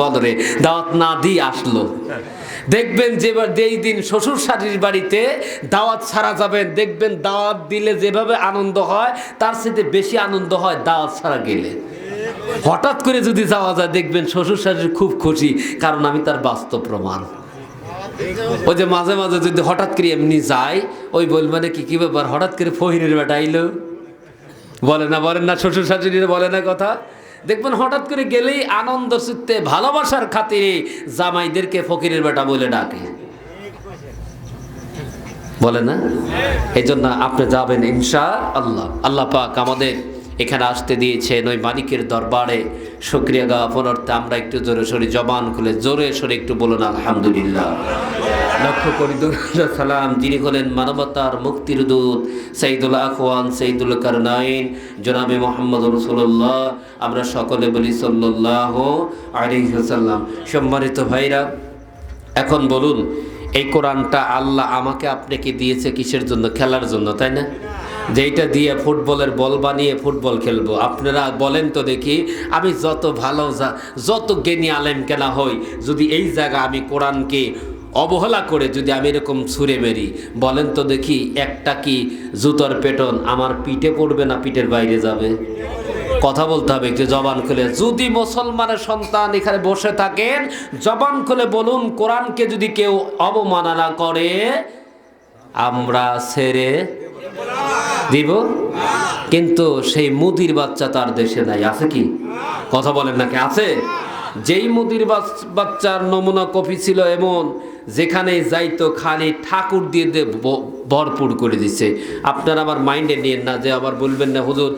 বদরে দাওয়াত না দিয়ে আসলো। দেখবেন যেই দিন শ্বশুর শাশুড়ির বাড়িতে দাওয়াত ছাড়া যাবেন, দেখবেন দাওয়াত দিলে যেভাবে আনন্দ হয় তার সাথে বেশি আনন্দ হয় দাওয়াত ছাড়া গেলে। হঠাৎ করে যদি যাওয়া যায় দেখবেন শ্বশুর শাশুড়ি খুব খুশি, কারণ আমি তার বাস্তব প্রমাণ। ওই যে মাঝে মাঝে যদি হঠাৎ করে এমনি যায়, ওই বলবেন কি ব্যাপার, হঠাৎ করে ফহিরের বেটা আইলো, বলেন না শ্বশুর শাশুড়িরা বলে না কথা। দেখবেন হঠাৎ করে গেলেই আনন্দ চিত্তে ভালোবাসার খাতিরে জামাইদেরকে ফকিরের বেটা বলে ডাকে, বলে না? এই জন্য আপনি যাবেন ইনশাআল্লাহ। আল্লাহ পাক আমাদের এখানে আসতে দিয়েছেন, ওই মালিকের দরবারে শুকরিয়া জ্ঞাপন অর্থে আমরা একটু জোরে সরে জবান খুলে জোরে সরে একটু বলুন আলহামদুলিল্লাহ। লক্ষ্য করি দুরূদ সালাম যিনি হলেন মানবতার মুক্তির দূত সাইয়্যিদুল আখওয়ান সাইয়্যিদুল কারনাইন জনাবে মুহাম্মদ রাসূলুল্লাহ, আমরা সকলে বলি সাল্লাল্লাহু আলাইহি ওয়াসাল্লাম। সম্মানিত ভাইরা, এখন বলুন, এই কোরআনটা আল্লাহ আমাকে আপনাকে দিয়েছে কিসের জন্য? খেলার জন্য, তাই না? যেইটা দিয়ে ফুটবলের বল বানিয়ে ফুটবল খেলবো। আপনারা বলেন তো দেখি, আমি যত ভালো যত জ্ঞানী আলেম কেনা হই, যদি এই জায়গা আমি কোরআনকে অবহেলা করে যদি আমি এরকম ছুঁড়ে মেরি, বলেন তো দেখি একটা কি জুতোর পেটন আমার পিঠে পড়বে না পিঠের বাইরে যাবে? কথা বলতে হবে একটু জবান খুলে। যদি মুসলমানের সন্তান এখানে বসে থাকেন, জবান খুলে বলুন, কোরআনকে যদি কেউ অবমাননা করে আমরা ছেড়ে দিব। কিন্তু সেই মুদির বাচ্চা তার দেশে নাই, আছে কি? কথা বলেন নাকি আছে? যেই মুদির বাচ্চার নমুনা কপি ছিল এমন, যেখানে যাইতো খালি ঠাকুর দিয়ে ভরপুর করে দিছে। আপনারা আমার মাইন্ডে নিয়েন না যে আবার বলবেন না হুজুর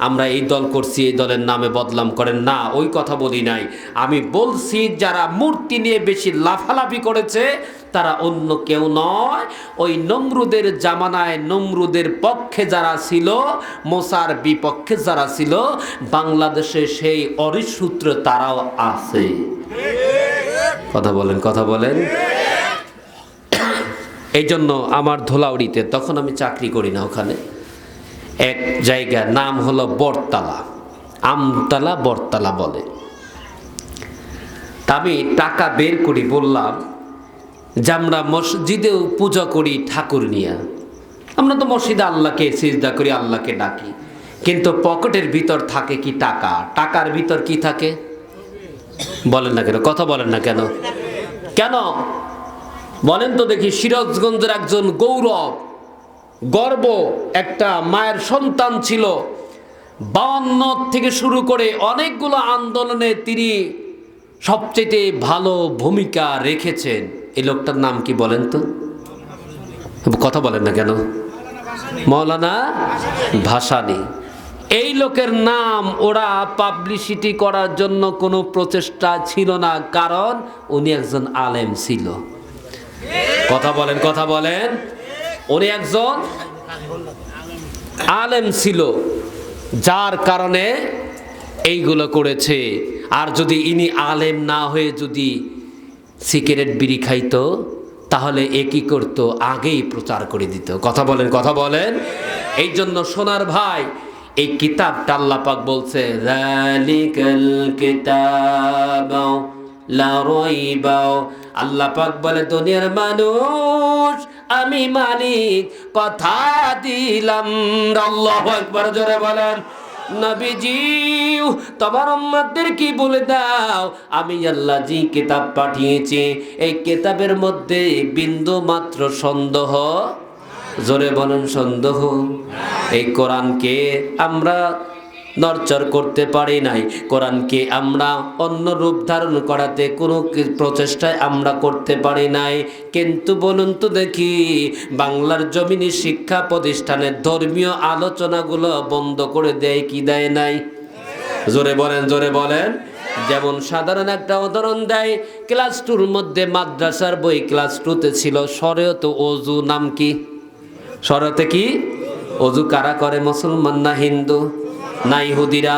আমরা এই দল করছি, এই দলের নামে বদনাম করেন না, ওই কথা বলি নাই। আমি বলছি যারা মূর্তি নিয়ে বেশি লাফালাফি করেছে তারা অন্য কেউ নয়, ওই নমরুদের জামানায় নমরুদের পক্ষে যারা ছিল, মোসার বিপক্ষে যারা ছিল, বাংলাদেশে সেই অরিসূত্র তারাও আছে। কথা বলেন। এই জন্য আমার ধোলাউড়িতে, তখন আমি চাকরি করি না, ওখানে এক জায়গার নাম হলো বটতলা, আমতলা বটতলা বলে। আমি টাকা বের করি, বললাম যে আমরা মসজিদেও পূজা করি ঠাকুর নিয়ে, আমরা তো মসজিদে আল্লাহকে সিজদা করি, আল্লাহকে ডাকি, কিন্তু পকেটের ভিতর থাকে কি টাকা। টাকার ভিতর কি থাকে বলেন না কেন? কথা বলেন না কেন? বলেন তো দেখি। সিরাজগঞ্জের একজন গর্ব একটা মায়ের সন্তান ছিল, 52 থেকে শুরু করে অনেকগুলো আন্দোলনে তিনি সবচেয়ে ভালো ভূমিকা রেখেছেন। এই লোকটার নাম কি বলেন তো? কথা বলেন না কেন? মাওলানা ভাসানী। এই লোকের নাম ওরা পাবলিসিটি করার জন্য কোনো প্রচেষ্টা ছিল না, কারণ উনি একজন আলেম ছিল। কথা বলেন। উনি একজন আলেম ছিল, যার কারণে এইগুলো করেছে। আর যদি ইনি আলেম না হয়ে যদি সিগারেট বিড়ি খাইতো, তাহলে একই করতো, আগেই প্রচার করে দিত। কথা বলেন। এই জন্য সোনার ভাই, এই কিতাবটা আল্লাহ পাক বলছে যালিকাল কিতাবু লা রাইবা। আল্লাহ পাক বলে দুনিয়ার মানুষ আমি মালিক কথা দিলাম। আল্লাহু আকবার, জোরে বলেন। নবীজি তোমার উম্মতদের কি বলে দাও, আমি আল্লাহ যে কিতাব পাঠিয়েছি এই কিতাবের মধ্যে বিন্দু মাত্র সন্দেহ, জোরে বলেন সন্দেহ, এই কোরআনকে আমরা নড়চড় করতে পারি নাই, কোরআনকে আমরা অন্য রূপ ধারণ করাতে কোনো প্রচেষ্টায় আমরা করতে পারি নাই। কিন্তু বলুন তো দেখি, বাংলার জমিনে শিক্ষা প্রতিষ্ঠানের ধর্মীয় আলোচনাগুলো বন্ধ করে দেয় কি দেয় নাই? জোরে বলেন। যেমন সাধারণ একটা উদাহরণ দেয়, ক্লাস 2-র মধ্যে মাদ্রাসার বই ক্লাস 2-তে ছিল শরীয়ত ওযু। নাম কি? শরীয়তে কি ওযু কারা করে? মুসলমান না হিন্দু না ইহুদিরা?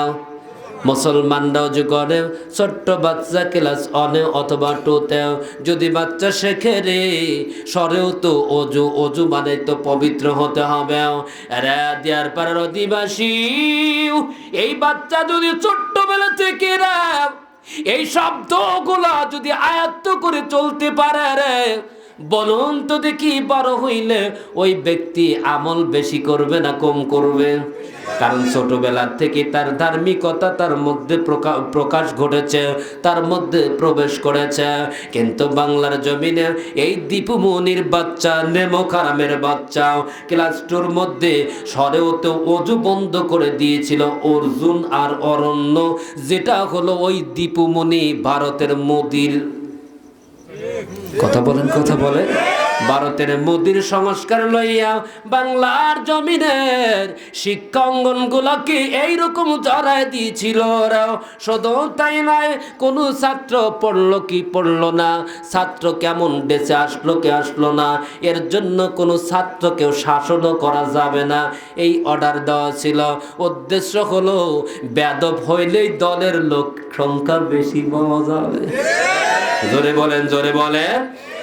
মুসলমানরাও যে করে। ছোট্ট বাচ্চা ক্লাস 1 অথবা 2-তে যদি বাচ্চা শেখে রে শরীয়ত ওযু মানে তো পবিত্র হতে হবে। দেওয়ার পাড়ার অধিবাসী এই বাচ্চা যদি ছোট্টবেলা থেকে এই শব্দগুলা যদি আয়ত্ত করে চলতে পারে রে, বলুন তো দেখি বড় হইলে ওই ব্যক্তি আমল বেশি করবে না কম করবে? কারণ ছোটবেলা থেকে তার ধার্মিকতা তার মধ্যে প্রকাশ ঘটেছে, তার মধ্যে প্রবেশ করেছে। কিন্তু বাংলার জমিনে এই দীপু মনির বাচ্চা, নেমো খারামের বাচ্চা ক্লাস 2 মধ্যে সরেও তো অজু বন্ধ করে দিয়েছিল অর্জুন আর অরণ্য, যেটা হলো ওই দীপু মনি ভারতের মোদির, কথা বলেন কথা বলে, ভারতের মোদির সংস্কার লইয়া বাংলার জমিনের শিক্ষা অঙ্গন গুলাকে এইরকম জড়ায় দিয়েছিল। শুধু তাই নয়, কোনো ছাত্র পড়লো কি পড়লো না, ছাত্র কেমন বেঁচে আসলো কি আসলো না, এর জন্য কোনো ছাত্রকেও শাসনও করা যাবে না, এই অর্ডার দেওয়া ছিল। উদ্দেশ্য হলো বেয়াদব হইলেই দলের লোক সংখ্যা বেশি পাওয়া যাবে। জোরে বলেন জোরে বলেন।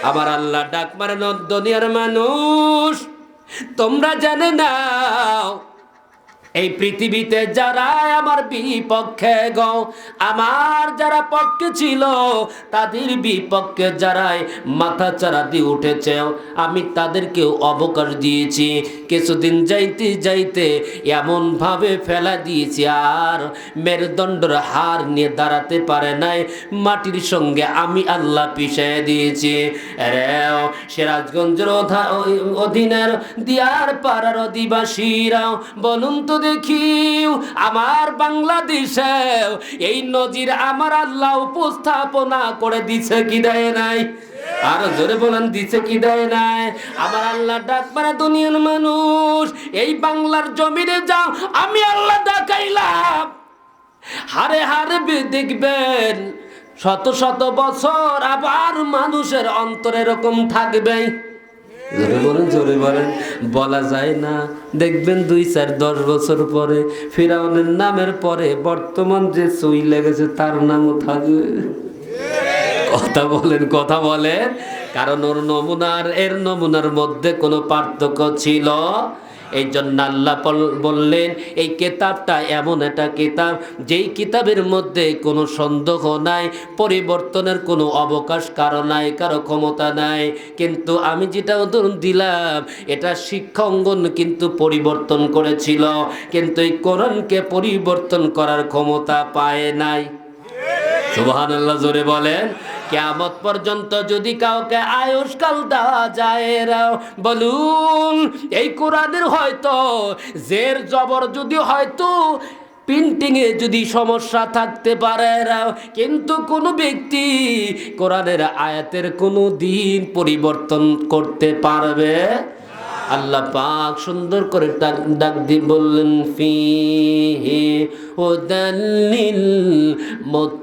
আবার আল্লাহ ডাক মারেন, দুনিয়ার মানুষ তোমরা জানে নাও, এই পৃথিবীতে যারা আমার বিপক্ষে গো, আমার যারা পক্ষে ছিল তাদের বিপক্ষে যারাই মাথা চারা দিয়ে উঠেছে, আমি তাদেরকেও অবকাশ দিয়েছি। কিছুদিন যাইতে যাইতে এমন ভাবে ফেলা দিয়েছি আর মেরুদণ্ডের হার নিয়ে দাঁড়াতে পারে নাই, মাটির সঙ্গে আমি আল্লাহ পিষায় দিয়েছি। রেও সিরাজগঞ্জের অধীনের দিয়ার পাড়ার অধিবাসীরাও বলুন তো দেখি, আমার বাংলাদেশে এই নজির আমার আল্লাহ উপস্থাপনা করে দিছে কি দেয় নাই? আর জোরে বলেন, দিছে কি দেয় নাই? আমার আল্লাহ ডাক মারা, দুনিয়ার মানুষ এই বাংলার জমিনে যাও, আমি আল্লাহ ডাকাইলাম, হারে হারে দেখবেন শত শত বছর আবার মানুষের অন্তরে এরকম থাকবে। জোরে বলেন জোরে বলেন। বলা যায় না, দেখবেন 2-4-10 বছর পরে ফিরাউনের নামের পরে বর্তমান যে সই লেগেছে তার নামও থাকবে। কথা বলেন কথা বলেন। কারণ ওর নমুনার এর নমুনার মধ্যে কোনো পার্থক্য ছিল। এই জন্য আল্লাহ বললেন এই কিতাবটা এমন একটা কিতাব, যেই কিতাবের মধ্যে কোনো সন্দেহ নাই, পরিবর্তনের কোনো অবকাশ কারো নাই, কারো ক্ষমতা নাই। কিন্তু আমি যেটা উদাহরণ দিলাম, এটা শিক্ষা অঙ্গন কিন্তু পরিবর্তন করেছিল, কিন্তু এই কোরআনকে পরিবর্তন করার ক্ষমতা পায় নাই। সুবহানাল্লাহ জোরে বলেন। কিয়ামত পর্যন্ত যদি কাউকে আয়ুষ্কাল দেওয়া যায়, বলুন এই কোরআনের হয়তো জের জবর যদি হয়তো প্রিন্টিংয়ে যদি সমস্যা থাকতে পারে, কিন্তু কোনো ব্যক্তি কোরআনের আয়াতের কোনো দিন পরিবর্তন করতে পারবে? আল্লাহ পাক সুন্দর করে ডাক দিয়ে বললেন, ফিহি হুদাল্লিল মুত্তাকিন।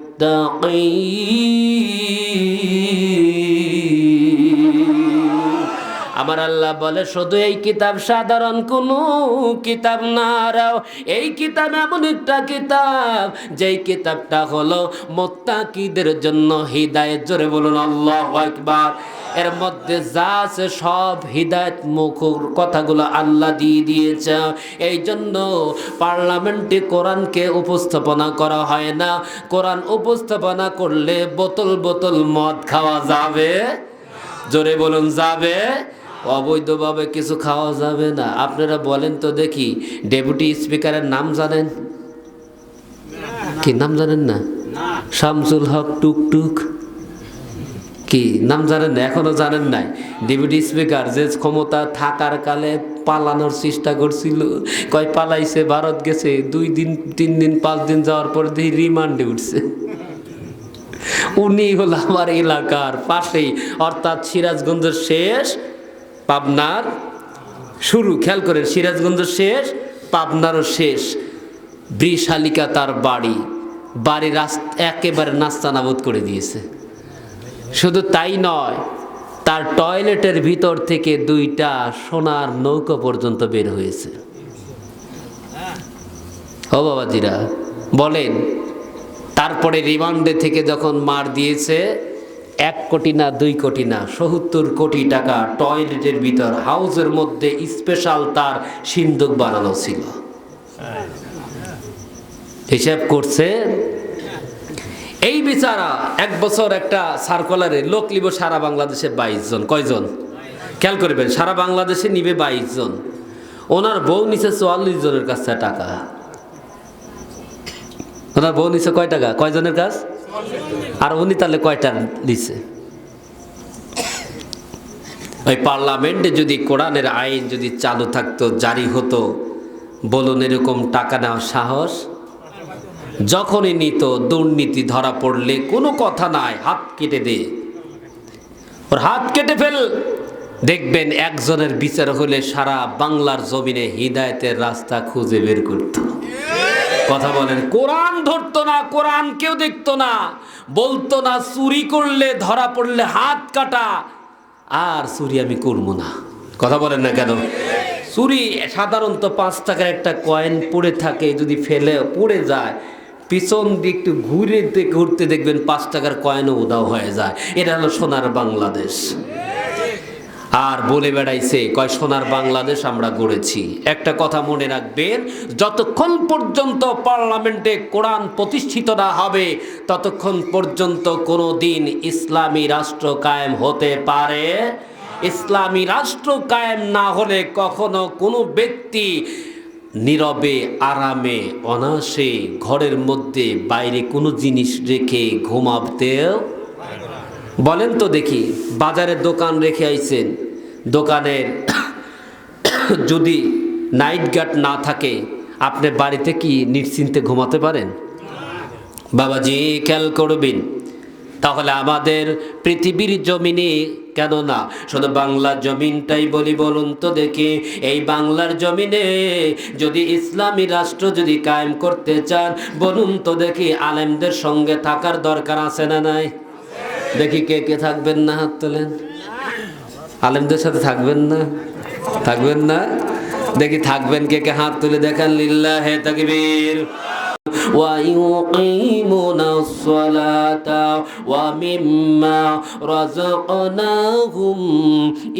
আমার আল্লাহ বলে শুধু এই কিতাব সাধারণ কোনো কিতাব না, এই কিতাব এমন একটা কিতাব যেই কিতাবটা হলো মুত্তাকিদের জন্য হিদায়াত। জোরে বলুন আল্লাহু আকবার। এর মধ্যে যা আছে সব হিদায়াত মুখর কথাগুলো আল্লাহ দিয়ে দিয়েছে। এই জন্য পার্লামেন্টে কোরআনকে উপস্থাপনা করা হয় না। কোরআন উপস্থাপনা করলে বোতল বোতল মদ খাওয়া যাবে? জোরে বলুন যাবে? অবৈধভাবে কিছু খাওয়া যাবে না। আপনারা বলেন তো দেখি, ডেপুটি স্পিকারের নাম জানেন কি? নাম জানেন না? শামসুল হক টুকটুক কি নাম জানেন না? এখনো জানেন নাই? ডেপুটি স্পিকার যে ক্ষমতা থাকার কালে পালানোর চেষ্টা করছিল, কয় পালাইছে, ভারত গেছে, 2 দিন 3 দিন 5 দিন যাওয়ার পর দেখি রিমান্ডে উঠছে। উনি হলো আমার এলাকার পাশেই, অর্থাৎ সিরাজগঞ্জের শেষ পাবনার শুরু। খেয়াল করেন, সিরাজগঞ্জের শেষ পাবনারও শেষ। বৃষালিকা তার বাড়ির একেবারে নাস্তানাবুদ করে দিয়েছে। শুধু তাই নয়, তার টয়লেটের ভিতর থেকে 2টা সোনার নৌকা পর্যন্ত বের হয়েছে। ও বাবাজিরা বলেন, তারপরে রিমান্ডে থেকে যখন মার দিয়েছে, 1 কোটি না 2 কোটি না 70 কোটি টাকা টয়লেটের ভিতর হাউসের মধ্যে স্পেশাল তার সিন্দুক বানানো ছিল। হিসাব করছে এই বিচারা এক বছর একটা সার্কুলারে লোক নিব সারা বাংলাদেশে 22 জন। কয়জন? খেয়াল করবেন, সারা বাংলাদেশে নিবে 22 জন। ওনার বউ নিচে 44 জনের কাছে টাকা। ওনার বউ নিচে কয় টাকা? কয়জনের কাছ? আর উনি তাহলে কয়টা দিছে? ওই পার্লামেন্টে যদি কোরআনের আইন যদি চালু থাকতো, জারি হতো, বলুন এরকম টাকা নেওয়ার সাহস? যখনই নিত, দুর্নীতি ধরা পড়লে কোনো কথা নাই, হাত কেটে দে, ওর হাত কেটে ফেল। দেখবেন একজনের বিচার হলে সারা বাংলার জমিনে হিদায়েতের রাস্তা খুঁজে বের করত। কথা বলেন, কোরআন ধরতো না, কোরআন কেউ দেখতো না, বলতো না চুরি করলে ধরা পড়লে হাত কাটা, আর চুরি আমি করবো না। কথা বলেন না কেন? চুরি সাধারণত 5 টাকার একটা কয়েন পড়ে থাকে, যদি ফেলে পড়ে যায়, পিছন দিক একটু ঘুরতে দেখবেন 5 টাকার কয়েনও উধাও হয়ে যায়। এটা হলো সোনার বাংলাদেশ। আর বলে বেড়াইছে কয় সোনার বাংলাদেশ আমরা গড়েছি। একটা কথা মনে রাখবেন, যতক্ষণ পর্যন্ত পার্লামেন্টে কোরআন প্রতিষ্ঠিত না হবে ততক্ষণ পর্যন্ত কোনো দিন ইসলামী রাষ্ট্র কায়েম হতে পারে। ইসলামী রাষ্ট্র কায়েম না হলে কখনো কোনো ব্যক্তি নীরবে আরামে অনায়াসে ঘরের মধ্যে বাইরে কোনো জিনিস রেখে ঘুমাতেও, বলেন তো দেখি, বাজারে দোকান রেখে আইছেন, দোকানের যদি নাইট গার্ড না থাকে, আপনি বাড়িতে কি নিশ্চিন্তে ঘুমাতে পারেন? বাবাজি খেয়াল করবেন। তাহলে আমাদের পৃথিবীর জমিনে, কেন না শুধু বাংলার জমিনটাই বলি, বলুন তো দেখি, এই বাংলার জমিনে যদি ইসলামী রাষ্ট্র যদি কায়েম করতে চান, বলুন তো দেখি আলেমদের সঙ্গে থাকার দরকার আছে না নাই? দেখি কে কে থাকবেন না, হাত তোলেন। আলেমদের সাথে থাকবেন না? থাকবেন না? দেখি থাকবেন কে কে, হাত তুলে দেখান। লিল্লাহে তাকবীর। وَيُقِيمُونَ الصَّلَاةَ وَمِمَّا رَزَقْنَاهُمْ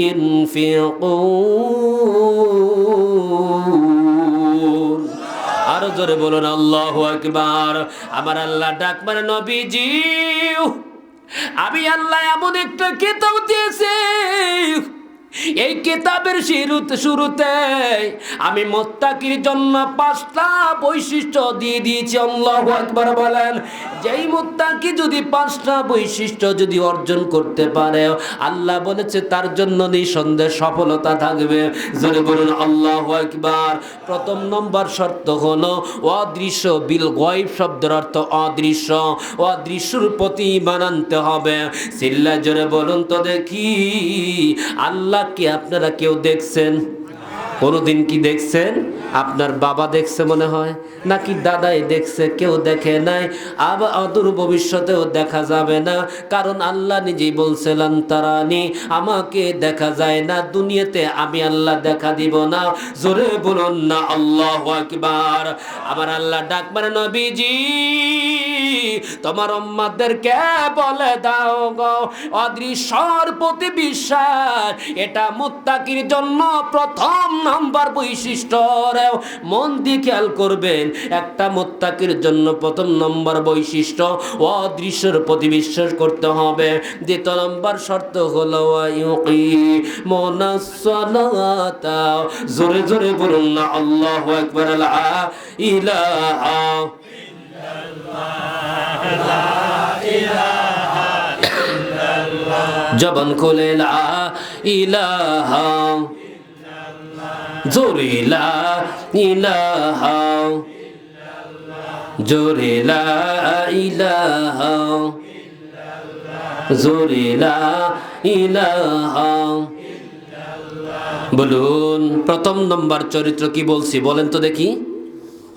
يُنْفِقُونَ। আরো জোরে বলুন আল্লাহু আকবার। আমার আল্লাহ ডাক মারে, নবীজি আমি আল্লাহ এমন একটা কিতাব দিয়েছি, এই কিতাবের শুরুতে আমি মুত্তাকির জন্য 5টা বৈশিষ্ট্য দিয়ে দিয়েছি। আল্লাহু আকবার বলেন। যেই মুত্তাকি যদি 5টা বৈশিষ্ট্য যদি অর্জন করতে পারে, আল্লাহ বলেছে তার জন্য নিঃসন্দেহ সফলতা থাকবে। জোরে বলুন আল্লাহু আকবার। প্রথম নম্বর শর্ত হলো অদৃশ্য, বিল গায়ব শব্দের অর্থ অদৃশ্য, অদৃশ্যর প্রতি ঈমান আনতে হবে। চিল্লা জোরে বলুন তো দেখি, আল্লাহ কি আপনারা কেউ দেখছেন? কোনোদিন কি দেখছেন? আপনার বাবা দেখছে মনে হয়, নাকি দাদাই দেখছে? কেউ দেখে নাই, আবার অদূর ভবিষ্যতেও দেখা যাবে না, কারণ আল্লাহ নিজেই বলছিলেন তারানি, আমাকে দেখা যায় না, দুনিয়াতে আমি আল্লাহ দেখা দিব না। জোরে বলুন না আল্লাহু আকবার। আমার আল্লাহ ডাক মারে, নবীজি তোমার উম্মতদেরকে বলে দাও গো, অদৃশ্যর প্রতি বিশ্বাস এটা মুত্তাকির জন্য প্রথম নাম্বার বৈশিষ্ট্য। মন দিয়ে খেয়াল করবেন, একটা মুত্তাকির জন্য প্রথম নম্বর বৈশিষ্ট্য অদৃশ্যের প্রতি বিশ্বাস করতে হবে। দ্বিতীয় নম্বর শর্ত হলো ইউকিমুনাস সালাতা। জোরে জোরে বলুন না আল্লাহু আকবার। লা ইলাহা জবান খুলে লা ইলাহা, জোরে লা ইলাহা, জোরে লা ইলাহা, জোরে লা ইলাহা। বলুন প্রথম নম্বর চরিত্র কি বলছি বলেন তো দেখি?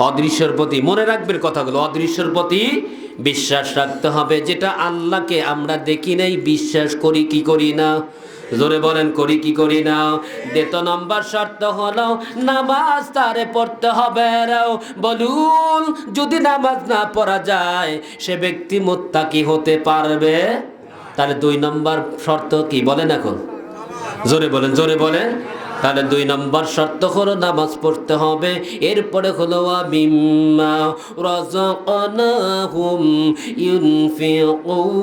অদৃশ্যের প্রতি, মনে রাখবেন কথাগুলো, অদৃশ্যের প্রতি বিশ্বাস রাখতে হবে। যেটা আল্লাহকে আমরা দেখি নাই, বিশ্বাস করি কি করি না? জোরে বলেন, করি কি করি না? দ্বিতীয় নম্বর শর্ত হলো নামাজ তারে পড়তে হবে। বলুন যদি নামাজ না পড়া যায় সে ব্যক্তি মুত্তাকি হতে পারবে? তাহলে 2 নম্বর শর্ত কি বলেন এখন? জোরে বলেন, জোরে বলেন। তাহলে 2 নম্বর শর্ত হলো নামাজ পড়তে হবে। এরপরে হলো ওয়া মিম্মা রাযাকনাহুম ইউনফিকুন।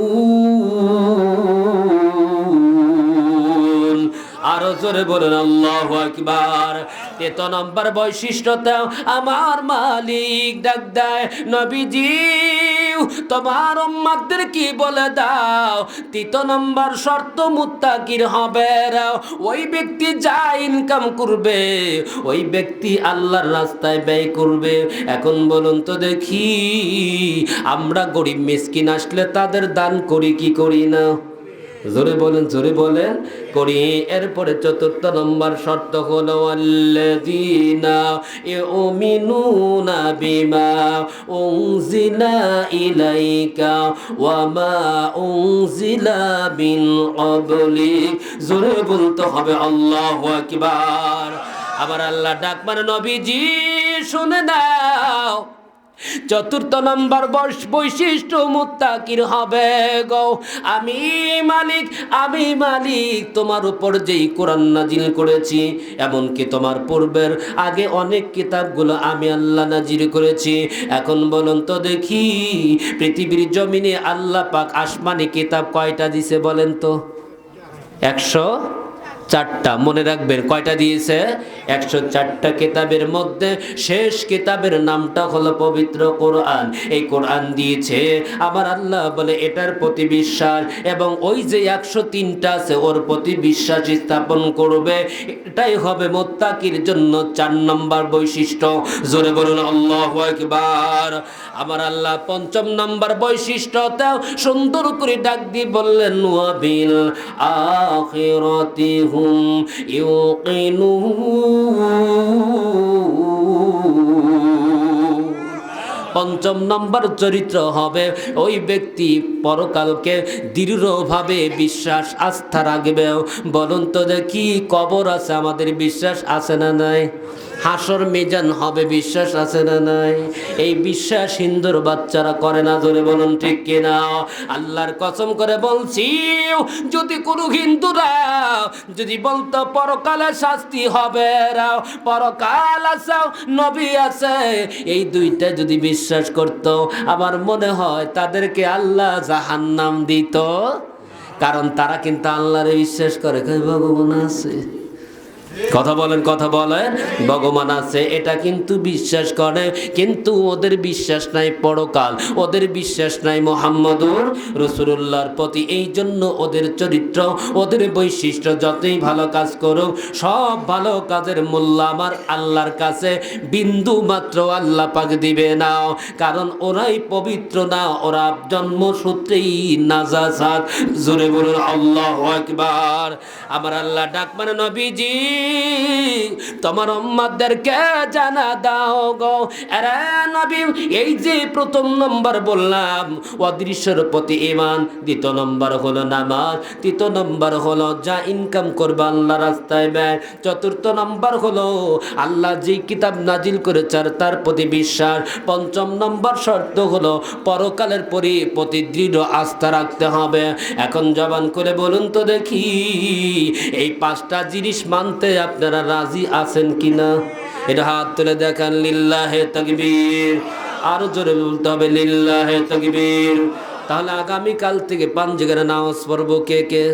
আরো জোরে বলেন আল্লাহু আকবার। 3 নম্বর বৈশিষ্ট্যটা আমার মালিক ডাক দেয়, নবীজি তোমার উম্মতদের কি বলে দাও 3 নম্বর শর্ত মুত্তাকির হবে। ওই ব্যক্তি যা ইনকাম করবে ওই ব্যক্তি আল্লাহর রাস্তায় ব্যয় করবে। এখন বলুন তো দেখি, আমরা গরিব মিসকিন আসলে তাদের দান করি কি করি না? জোরে বলেন, জোরে বলেন, করি। এরপরে 4 নম্বর শর্ত হলো আল্লাযীনা ইউমিনুনা বিমা উনজিলা ইলাইকা ওয়া মা উনজিলা মিন ক্বাবলিক। জোরে বলতে হবে আল্লাহু আকবার। আবার আল্লাহ ডাক মানে নবীজি শুনে নাও, 4 নম্বর বৈশিষ্ট্য মুত্তাকির হবে গো। আমি মালিক তোমার উপর যেই কোরআন নাজিল করেছি, এমনকি তোমার পূর্বের আগে অনেক কিতাবগুলো আমি আল্লাহ নাজিল করেছি। এখন বলুন তো দেখি, পৃথিবীর জমিনে আল্লাহ পাক আসমানি কিতাব কয়টা দিছে বলেন তো? 104টা। মনে রাখবেন কয়টা দিয়েছে? 104টা কিতাবের মধ্যে শেষ কিতাবের নামটা হলো পবিত্র কোরআন। এই কোরআন দিয়েছে আমার আল্লাহ বলে এটার প্রতি বিশ্বাস, এবং ওই যে 103টা আছে ওর প্রতি বিশ্বাস স্থাপন করবে, এটাই হবে মুত্তাকির জন্য 4 নম্বর বৈশিষ্ট্য। জোরে বলুন আল্লাহু আকবার। আমার আল্লাহ 5ম নম্বর বৈশিষ্ট্যটাও সুন্দর করে ডাক দিয়ে বললেন ওয়া বিল আখিরাতি হুম ইউকিনুন। 5ম নম্বর চরিত্র হবে ওই ব্যক্তি পরকালকে দৃঢ়ভাবে বিশ্বাস আস্থা রাখবে। বলুন তো দেখি, কবর আছে আমাদের বিশ্বাস আছে না নাই? হাসর মিজান হবে বিশ্বাস আছে না নাই? এই বিশ্বাস হিন্দুর বাচ্চারা করে না, জোরে বলুন ঠিক কিনা? আল্লাহর কসম করে বলছি, যদি কোনো হিন্দুরা যদি বলতো পরকালে শাস্তি হবে, পরকাল আছে, নবী আছে, এই 2টা যদি বিশ্বাস করত, আমার মনে হয় তাদেরকে আল্লাহ জাহান্নাম দিত। কারণ তারা কিন্তু আল্লাহরে বিশ্বাস করে, ভগবান আছে। কথা বলেন, কথা বলেন, ভগবান আছে এটা কিন্তু বিশ্বাস করে, কিন্তু ওদের বিশ্বাস নাই পরকাল, ওদের বিশ্বাস নাই মুহাম্মদুর রাসূলুল্লাহর প্রতি। এই জন্য ওদের চরিত্র, ওদের বৈশিষ্ট্য যতই ভালো কাজ করুক, সব ভালো কাজের মূল্য আমার আল্লাহর কাছে বিন্দু মাত্র আল্লাহ পাক দিবে না। কারণ ওরাই পবিত্র না, ওরা জন্মসূত্রেই নাজাসাত। জোরে বলুন আল্লাহু আকবার। আমার আল্লাহ ডাক মানে নবীজি তোমার উম্মতদেরকে জানা দাও গো, আরে নবী এই যে 1ম নম্বর বললাম অদৃশ্যের প্রতি ঈমান, 2য় নম্বর হলো নামাজ, 3য় নম্বর হলো যা ইনকাম করবে আল্লাহ রাস্তায় ব্যয়, 4র্থ নম্বর হলো আল্লাহ যে কিতাব নাজিল করেছে তার প্রতি বিশ্বাস, 5ম নম্বর শর্ত হলো পরকালের প্রতি দৃঢ় আস্থা রাখতে হবে। এখন জবান করে বলুন তো দেখি, এই 5টা জিনিস মানতে আপনারা রাজি আছেন কিনা? এটা হাত তুলে দেখান। লিল্লাহে তাকবীর। আরো জোরে বলতে হবে লিল্লাহে তাকবীর। তাহলে আগামীকাল থেকে 5 জায়গায় নামাজ পড়বো কে কে?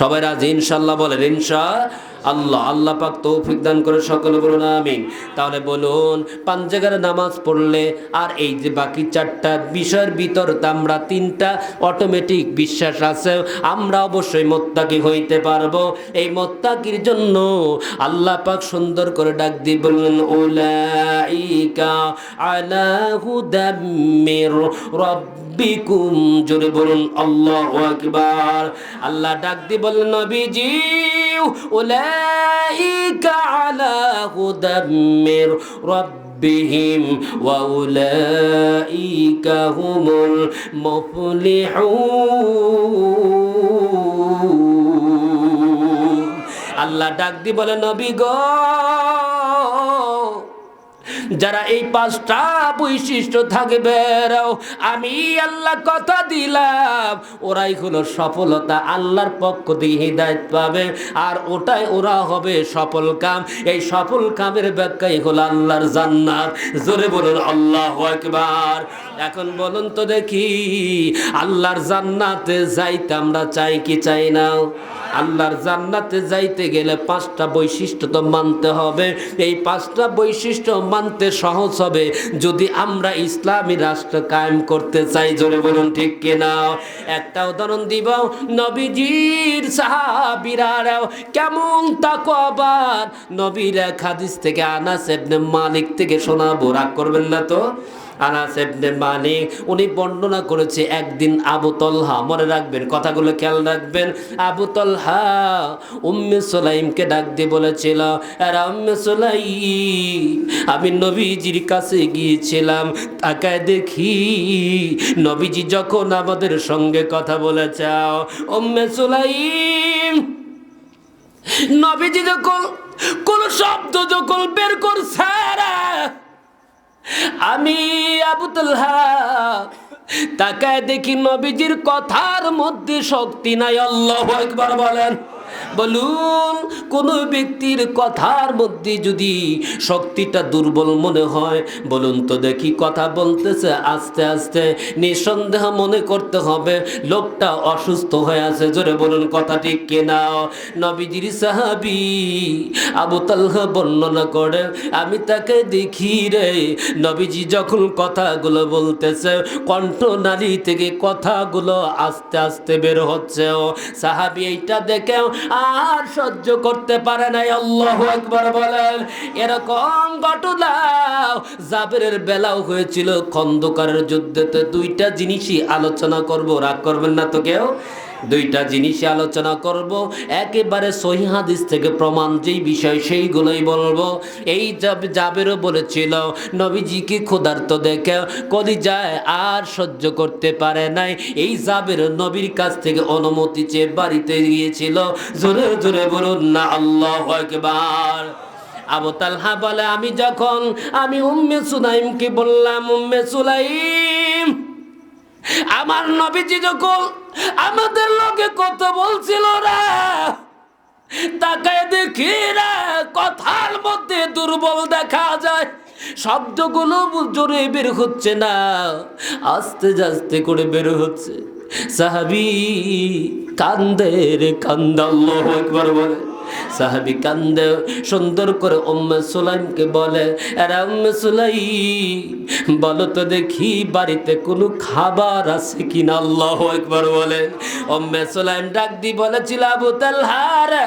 সবাই রাজি ইনশাআল্লাহ? বলেন ইনশাআল্লাহ। আল্লাহ পাক তৌফিক দান করে সকলে বলুন আমিন। তাহলে বলুন 5 জায়গায় নামাজ পড়লে আর এই যে বাকি 4টা বিষয়ের ভিতর আমরা 3টা অটোমেটিক বিশ্বাস আছে, আমরা অবশ্যই মুত্তাকি হইতে পারবো। এই মুত্তাকির জন্য আল্লাহ পাক সুন্দর করে ডাক দিয়ে বললেন উলাইকা আলা হুদাম মির রাব্বিকুম। জোরে বলুন আল্লাহু আকবার। আল্লাহ ডাক দিয়ে বললেন নবীজি উলাইকা আলা হুদাম মির রাব্বিহিম ওয়া উলাইকা হুমুল মুফলিহুন। আল্লাহ ডাক দিয়ে বলে নবী গো যারা এই পাঁচটা বৈশিষ্ট্য থাকবে, আমি আল্লাহ কথা দিলাম ওরাই হলো সফলতা, আল্লাহর পক্ষ থেকে হিদায়াত পাবে, আর ওটাই ওরা হবে সফল কাম। এই সফল কামের ব্যাখ্যাই হলো আল্লাহর জান্নাত। জোরে বলুন আল্লাহু আকবার। এখন বলুন তো দেখি, আল্লাহর জান্নাতে যাইতে আমরা চাই কি চাই না? আল্লাহর জান্নাতে যাইতে গেলে পাঁচটা বৈশিষ্ট্য তো মানতে হবে। এই পাঁচটা বৈশিষ্ট্য মানতে সহজ হবে যদি আমরা ইসলামী রাষ্ট্র কায়েম করতে চাই। জোরে বলুন ঠিক কিনা? একটা উদাহরণ দিব, নবীজির সাহাবীরা কেমন তাকওয়াবান। নবীর এক হাদিস থেকে আনাস ইবনে মালিক থেকে শোনাবো, রাগ করবেন না তো। আনাস ইবনে মালিক উনি বর্ণনা করেছে, একদিন আবু তলহা, মনে রাখবেন কথাগুলো, খেয়াল রাখবেন, আবু তলহা উম্মে সুলাইমকে ডাক দিয়ে বলেছিল, আরে উম্মে সুলাইম, আমি নবীজির কাছে গিয়েছিলাম, তাকায় দেখি নবীজি যখন আমাদের সঙ্গে কথা বলেছে, উম্মে সুলাইম, নবীজি যখন কোন শব্দ যখন বের করছে, আমি আবু তালহা তাকায় দেখি নবীজির কথার মধ্যে শক্তি নাই। আল্লাহু আকবার বলেন। বলুন, কোন ব্যক্তির কথার মধ্যে যদি শক্তিটা দুর্বল মনে হয়, বলুন তো দেখি, কথা বলতেছে আস্তে আস্তে, নিঃসন্দেহ মনে করতে হবে লোকটা অসুস্থ হয়ে আছে। জোরে বলুন কথা ঠিক কিনা? নবীজির সাহাবী আবু তালহা বর্ণনা করে, আমি তাকে দেখি রে, নবীজি যখন কথাগুলো বলতেছে কণ্ঠনালী থেকে কথাগুলো আস্তে আস্তে বের হচ্ছে। ও সাহাবী এইটা দেখে আর সহ্য করতে পারে নাই। আল্লাহু আকবার বলেন। এরকম ঘটনা জাবেরের বেলাও হয়েছিল খন্দকারের যুদ্ধেতে। দুইটা জিনিসই আলোচনা করব, রাগ করবেন না তো কেউ। দুইটা জিনিসই আলোচনা করব, একেবারে সহিহ হাদিস থেকে প্রমাণ যেই বিষয় সেইগুলোই বলবো। এই জাবেরও বলেছিল নবীজিকে ক্ষুধার্ত দেখে কলিজায় আর সহ্য করতে পারে নাই, এই জাবের নবীর কাছ থেকে অনুমতি চেয়ে বাড়িতে গিয়েছিল। জোরে জোরে বলুন না আল্লাহু আকবার। আবু তালহা বলে, আমি উম্মে সুলাইমকে বললাম, উম্মে সুলাইম, আমার নবীজি যখন আমাদের লোকে কথা বলছিল না, তাকায় দেখি না কথার মধ্যে দুর্বল দেখা যায়, শব্দগুলো জোরে বের হচ্ছে না, আস্তে আস্তে করে বের হচ্ছে। সাহাবী কান্দে রে কান্দে, আল্লাহু আকবার বলে। সাহাবী কান্দে, সুন্দর করে উম্মে সুলাইমকে বলে, আরে উম্মে সুলাইম, বলো তো দেখি বাড়িতে কোনো খাবার আছে কিনা। আল্লাহু আকবার বলে। উম্মে সুলাইম ডাক দি বলেছিল, আবু তালহা রে,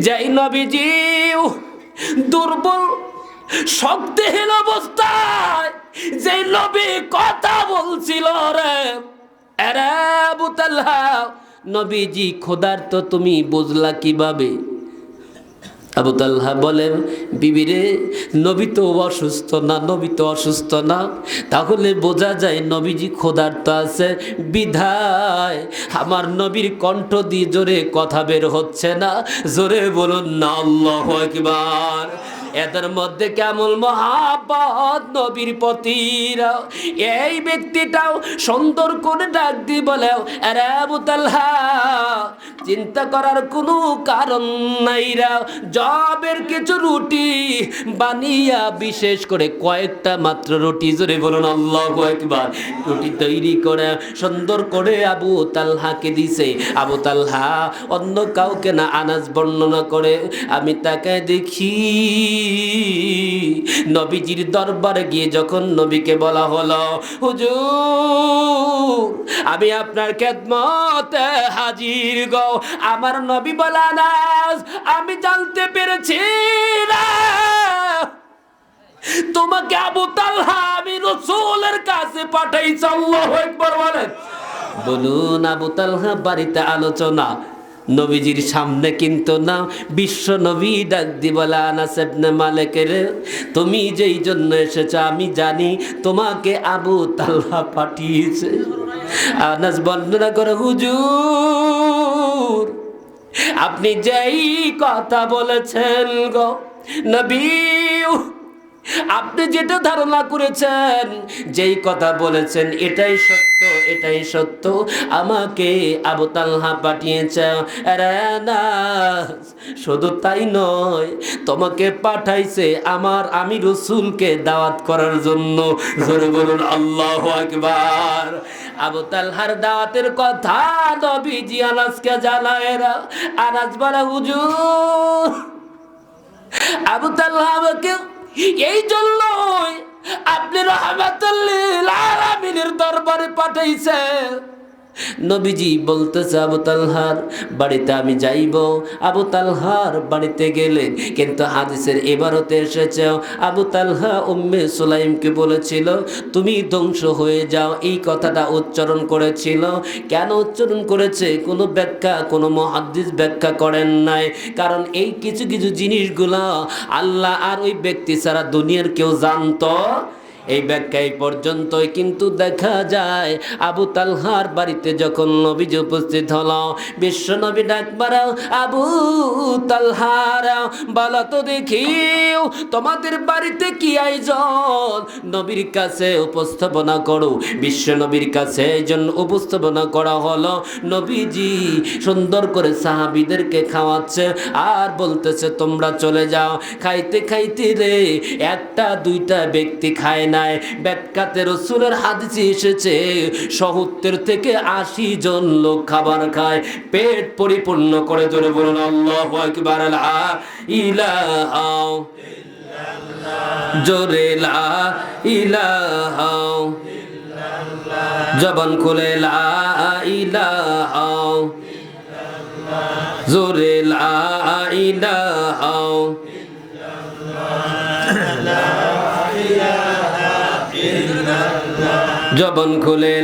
যাই নবীজি দুর্বল শক্তিহীন অবস্থায় যে নবী কথা বলছিল রে, আরে আবু তালহা, নবীজি ক্ষুধার্ত তুমি বুঝলা কিভাবে? আবু তালহা বলেন, বিবিরে, নবী তো অসুস্থ না, নবী তো অসুস্থ না, তাহলে বোঝা যায় নবীজি ক্ষুধার্ত আছে, বিধায় আমার নবীর কণ্ঠ দিয়ে জোরে কথা বের হচ্ছে না। জোরে বলুন না আল্লাহু আকবার। এদের মধ্যে কেমন মহাব্বত নবীর প্রতি, এই ব্যক্তিটাও সুন্দর করে ডাক দিয়ে বলে, আরে আবু তালহা, চিন্তা করার কোনো কারণ নাই রা, জবের কিছু রুটি বানিয়া, বিশেষ করে কয়েকটা মাত্র রুটি, জোরে বলুন আল্লাহু আকবার, রুটি তৈরি করে সুন্দর করে আবু তালহাকে দিছে। আবু তালহা অন্য কাউকে না, আনাস বর্ণনা করে, আমি তাকে দেখি নবীজির দরবারে গিয়ে যখন নবীকে বলা হলো, হুজুর, আমি আপনার খেদমতে হাজির গো। আমার নবী বলা, আনাস, আমি জানতে পেরেছি না তোমাকে আবু তালহা আমি রাসূলের কাছে পাঠাইছি। আল্লাহু আকবার বলেন। বলুন, আবু তালহা বাড়িতে আলোচনা, নবীজির সামনে কিন্তু না। বিশ্ব নবী ডাক দি বলে, আনাস ইবনে মালিকের, তুমি যেই জন্য এসেছো আমি জানি, তোমাকে আবু তালহা পাঠিয়েছে। আনাস বর্ণনা করে, হুজুর, আপনি যেই কথা বলেছেন গো নবী, আপনি যেটা ধারণা করেছেন, যেই কথা বলেছেন এটাই সত্য, এটাই সত্য। আমাকে আবু তালহা পাঠিয়েছে। আরে না, শুধু তাই নয়, তোমাকে পাঠাইছে আমি রাসূলকে দাওয়াত করার জন্য। জোরে বলুন আল্লাহু আকবার। আবু তালহার দাওয়াতের কথা নবীজি আনাসকে জানায়। আনাস বলে, হুজুর, আবু তালহা আমাকে এই জন্যই আপনি রাহমাতুল লিল আলামিনের দরবারে পাঠাইছে। নবীজি বলতেছে, আবু তালহার বাড়িতে আমি যাইব। আবু তালহার বাড়িতে গেলেন, কিন্তু হাদিসের এবারতে এসেছে আবু তালহা উম্মে সুলাইমকে বলেছিল তুমি ধ্বংস হয়ে যাও। এই কথাটা উচ্চারণ করেছিল। কেন উচ্চারণ করেছে কোনো ব্যাখ্যা, কোনো মুহাদ্দিস ব্যাখ্যা করেন নাই। কারণ এই কিছু কিছু জিনিসগুলো আল্লাহ আর ওই ব্যক্তি ছাড়া দুনিয়ার কেউ জানতো। এই ব্যাখ্যায় পর্যন্তই কিন্তু দেখা যায় আবু তালহার বাড়িতে যখন নবীজি উপস্থিত হলো, বিশ্ব নবী ডাক মারাও, আবু তালহার বলো তো দেখি তোমাদের বাড়িতে কি আয়োজন, নবীর কাছে উপস্থাপনা করো। বিশ্ব নবীর কাছে এই জন্য উপস্থাপনা করা হলো। নবীজি সুন্দর করে সাহাবীদেরকে খাওয়াচ্ছে আর বলতেছে তোমরা চলে যাও। খাইতে খাইতে রে একটা দুইটা ব্যক্তি খায় নাই। ব্যাখ্যাতে রাসূলের হাদিসে এসেছে ৭০ থেকে ৮০ জন লোক খাবার খায়, পেট পরিপূর্ণ করে। জোরে বলুন আল্লাহু আকবার। লা ইলাহা ইল্লাল্লাহ, জোরে লা ইলাহা ইল্লাল্লাহ, জবান খুলে লা ইলাহা ইল্লাল্লাহ, জোরে লা ইলাহা ইল্লাল্লাহ, জবান খুলে